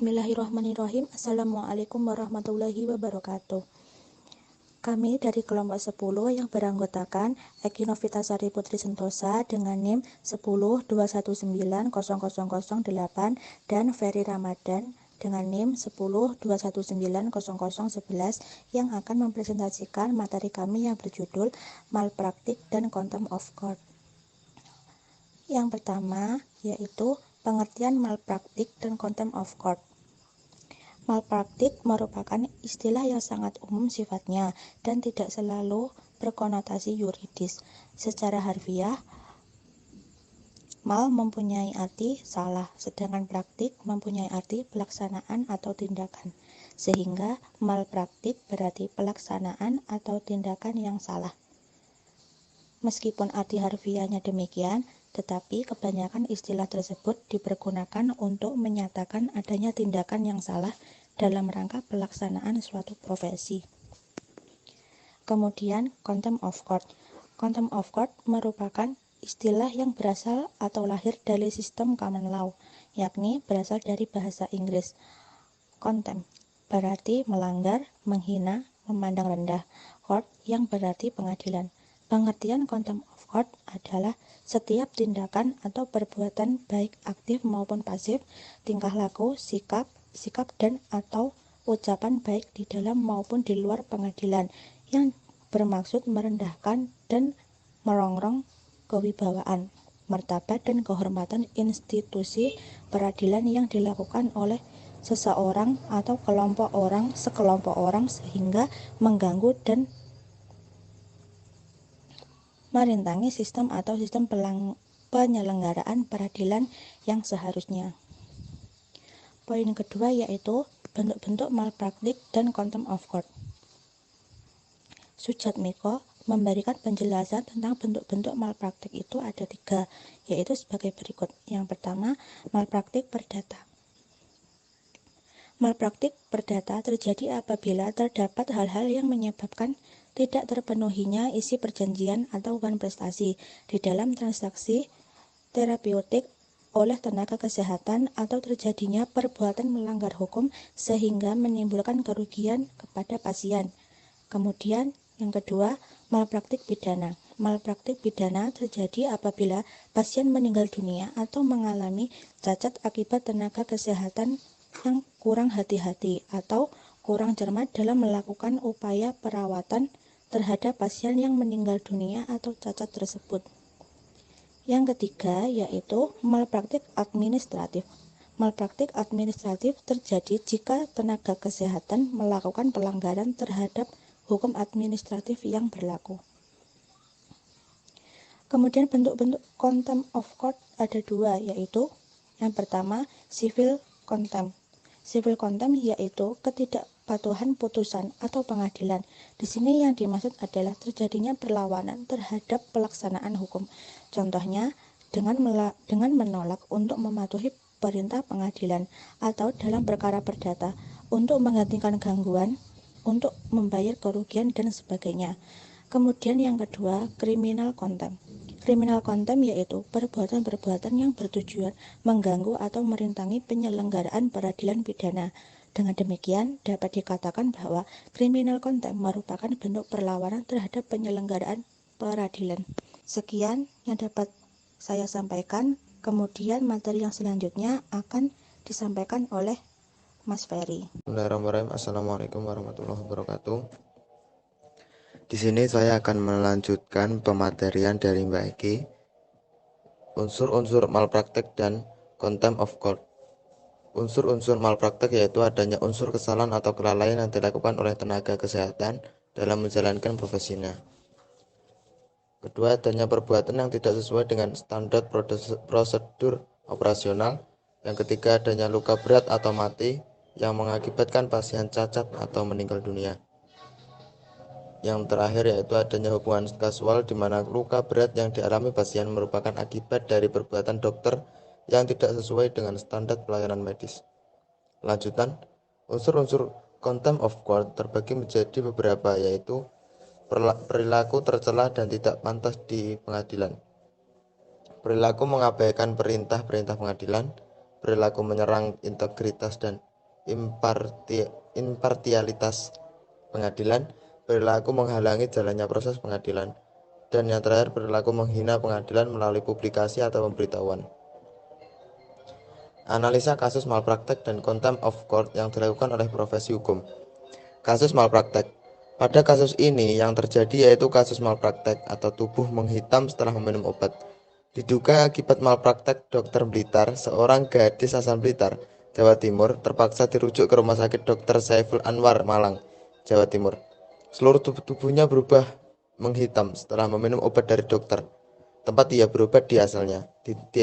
Bismillahirrahmanirrahim. Assalamualaikum warahmatullahi wabarakatuh. Kami dari kelompok 10 yang beranggotakan Eki Novitasari Putri Sentosa dengan NIM 1021900008 dan Ferry Ramadan dengan NIM 1021900011 yang akan mempresentasikan materi kami yang berjudul Malpraktik dan Contempt of Court. Yang pertama yaitu pengertian malpraktik dan contempt of court. Malpraktik merupakan istilah yang sangat umum sifatnya dan tidak selalu berkonotasi yuridis. Secara harfiah, mal mempunyai arti salah, sedangkan praktik mempunyai arti pelaksanaan atau tindakan. Sehingga malpraktik berarti pelaksanaan atau tindakan yang salah. Meskipun arti harfiahnya demikian, tetapi kebanyakan istilah tersebut dipergunakan untuk menyatakan adanya tindakan yang salah dalam rangka pelaksanaan suatu profesi. Kemudian, contempt of court. Contempt of court merupakan istilah yang berasal atau lahir dari sistem common law, yakni berasal dari bahasa Inggris. Contempt berarti melanggar, menghina, memandang rendah. Court yang berarti pengadilan. Pengertian contempt of court adalah setiap tindakan atau perbuatan baik aktif maupun pasif, tingkah laku, sikap dan atau ucapan baik di dalam maupun di luar pengadilan yang bermaksud merendahkan dan merongrong kewibawaan, martabat dan kehormatan institusi peradilan yang dilakukan oleh seseorang atau sekelompok orang sehingga mengganggu dan merintangi sistem atau sistem penyelenggaraan peradilan yang seharusnya. Poin kedua yaitu bentuk-bentuk malpraktik dan contempt of court. Sujatmiko memberikan penjelasan tentang bentuk-bentuk malpraktik itu ada 3, yaitu sebagai berikut. Yang pertama, malpraktik perdata. Malpraktik perdata terjadi apabila terdapat hal-hal yang menyebabkan tidak terpenuhinya isi perjanjian atau prestasi di dalam transaksi terapeutik oleh tenaga kesehatan atau terjadinya perbuatan melanggar hukum sehingga menimbulkan kerugian kepada pasien. Kemudian yang kedua, malpraktik pidana. Malpraktik pidana terjadi apabila pasien meninggal dunia atau mengalami cacat akibat tenaga kesehatan yang kurang hati-hati atau kurang cermat dalam melakukan upaya perawatan terhadap pasien yang meninggal dunia atau cacat tersebut. Yang ketiga yaitu malpraktik administratif. Malpraktik administratif terjadi jika tenaga kesehatan melakukan pelanggaran terhadap hukum administratif yang berlaku. Kemudian bentuk-bentuk contempt of court ada 2, yaitu yang pertama civil contempt. Civil contempt yaitu ketidakpatuhan putusan atau pengadilan. Di sini yang dimaksud adalah terjadinya perlawanan terhadap pelaksanaan hukum. Contohnya dengan menolak untuk mematuhi perintah pengadilan atau dalam perkara perdata untuk menghentikan gangguan, untuk membayar kerugian dan sebagainya. Kemudian yang kedua, criminal contempt. Criminal contempt yaitu perbuatan-perbuatan yang bertujuan mengganggu atau merintangi penyelenggaraan peradilan pidana. Dengan demikian, dapat dikatakan bahwa criminal contempt merupakan bentuk perlawanan terhadap penyelenggaraan peradilan. Sekian yang dapat saya sampaikan. Kemudian materi yang selanjutnya akan disampaikan oleh Mas Ferry. Bismillahirrahmanirrahim. Assalamualaikum warahmatullahi wabarakatuh. Di sini saya akan melanjutkan pematerian dari Mbak Eki, unsur-unsur malpraktek dan contempt of court. Unsur-unsur malpraktek yaitu adanya unsur kesalahan atau kelalaian yang dilakukan oleh tenaga kesehatan dalam menjalankan profesinya. Kedua, adanya perbuatan yang tidak sesuai dengan standar prosedur operasional. Yang ketiga, adanya luka berat atau mati yang mengakibatkan pasien cacat atau meninggal dunia. Yang terakhir yaitu adanya hubungan kasual di mana luka berat yang dialami pasien merupakan akibat dari perbuatan dokter yang tidak sesuai dengan standar pelayanan medis. Lanjutan, unsur-unsur contempt of court terbagi menjadi beberapa, yaitu perilaku tercela dan tidak pantas di pengadilan, perilaku mengabaikan perintah-perintah pengadilan, perilaku menyerang integritas dan impartialitas pengadilan, perilaku menghalangi jalannya proses pengadilan, dan yang terakhir perilaku menghina pengadilan melalui publikasi atau pemberitahuan. Analisa kasus malpraktek dan contempt of court yang dilakukan oleh profesi hukum. Kasus malpraktek. Pada kasus ini yang terjadi yaitu kasus malpraktek atau tubuh menghitam setelah meminum obat. Diduga akibat malpraktek Dokter Blitar, seorang gadis asal Blitar, Jawa Timur, terpaksa dirujuk ke Rumah Sakit Dr. Saiful Anwar, Malang, Jawa Timur. Seluruh tubuhnya berubah menghitam setelah meminum obat dari dokter. Tempat ia berobat di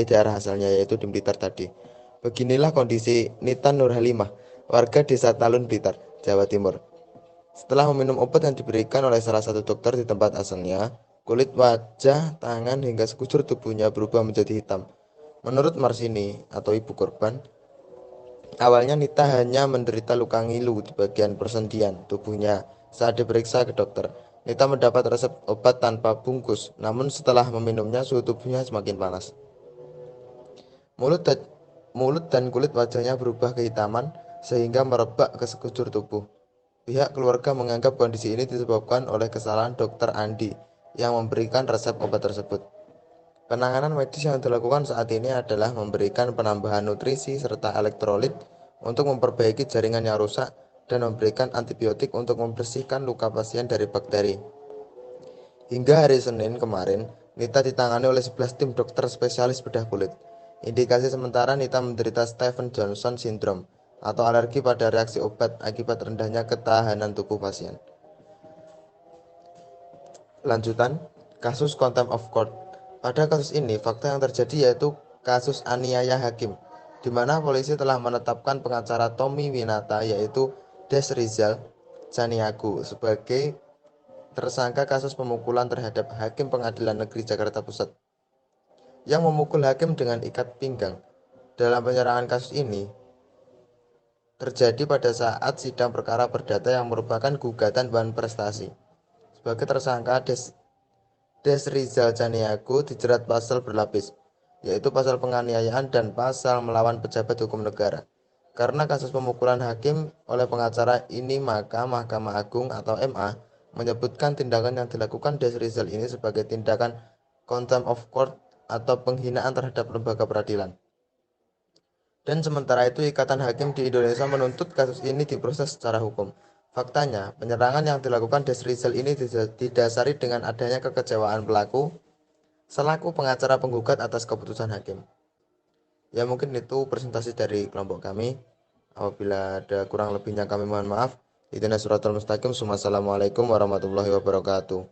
daerah asalnya yaitu di Blitar tadi. Beginilah kondisi Nita Nurhalimah, warga desa Talun, Blitar, Jawa Timur. Setelah meminum obat yang diberikan oleh salah satu dokter di tempat asalnya, kulit wajah, tangan, hingga sekujur tubuhnya berubah menjadi hitam. Menurut Marsini atau ibu korban, awalnya Nita hanya menderita luka ngilu di bagian persendian tubuhnya. Saat diperiksa ke dokter, Nita mendapat resep obat tanpa bungkus, namun setelah meminumnya suhu tubuhnya semakin panas. Mulut dan kulit wajahnya berubah kehitaman sehingga merebak ke sekujur tubuh. Pihak keluarga menganggap kondisi ini disebabkan oleh kesalahan Dr. Andi yang memberikan resep obat tersebut. Penanganan medis yang dilakukan saat ini adalah memberikan penambahan nutrisi serta elektrolit untuk memperbaiki jaringan yang rusak dan memberikan antibiotik untuk membersihkan luka pasien dari bakteri. Hingga hari Senin kemarin, Nita ditangani oleh 11 tim dokter spesialis bedah kulit. Indikasi sementara Nita menderita Stevens Johnson Syndrome atau alergi pada reaksi obat akibat rendahnya ketahanan tubuh pasien. Lanjutan, kasus contempt of court. Pada kasus ini, fakta yang terjadi yaitu kasus aniaya hakim, di mana polisi telah menetapkan pengacara Tommy Winata yaitu Des Rizal Caniago sebagai tersangka kasus pemukulan terhadap Hakim Pengadilan Negeri Jakarta Pusat yang memukul hakim dengan ikat pinggang. Dalam penyerangan kasus ini terjadi pada saat sidang perkara perdata yang merupakan gugatan bahan prestasi. Sebagai tersangka, Des Rizal Caniago dijerat pasal berlapis, yaitu pasal penganiayaan dan pasal melawan pejabat hukum negara. Karena kasus pemukulan hakim oleh pengacara ini, maka Mahkamah Agung atau MA menyebutkan tindakan yang dilakukan Des Rizal ini sebagai tindakan contempt of court atau penghinaan terhadap lembaga peradilan. Dan sementara itu Ikatan Hakim di Indonesia menuntut kasus ini diproses secara hukum. Faktanya, penyerangan yang dilakukan Des Rizal ini didasari dengan adanya kekecewaan pelaku selaku pengacara penggugat atas keputusan hakim. Ya, mungkin itu presentasi dari kelompok kami. Apabila ada kurang lebihnya kami mohon maaf. Ihdinas siratal mustaqim. Wassalamualaikum warahmatullahi wabarakatuh.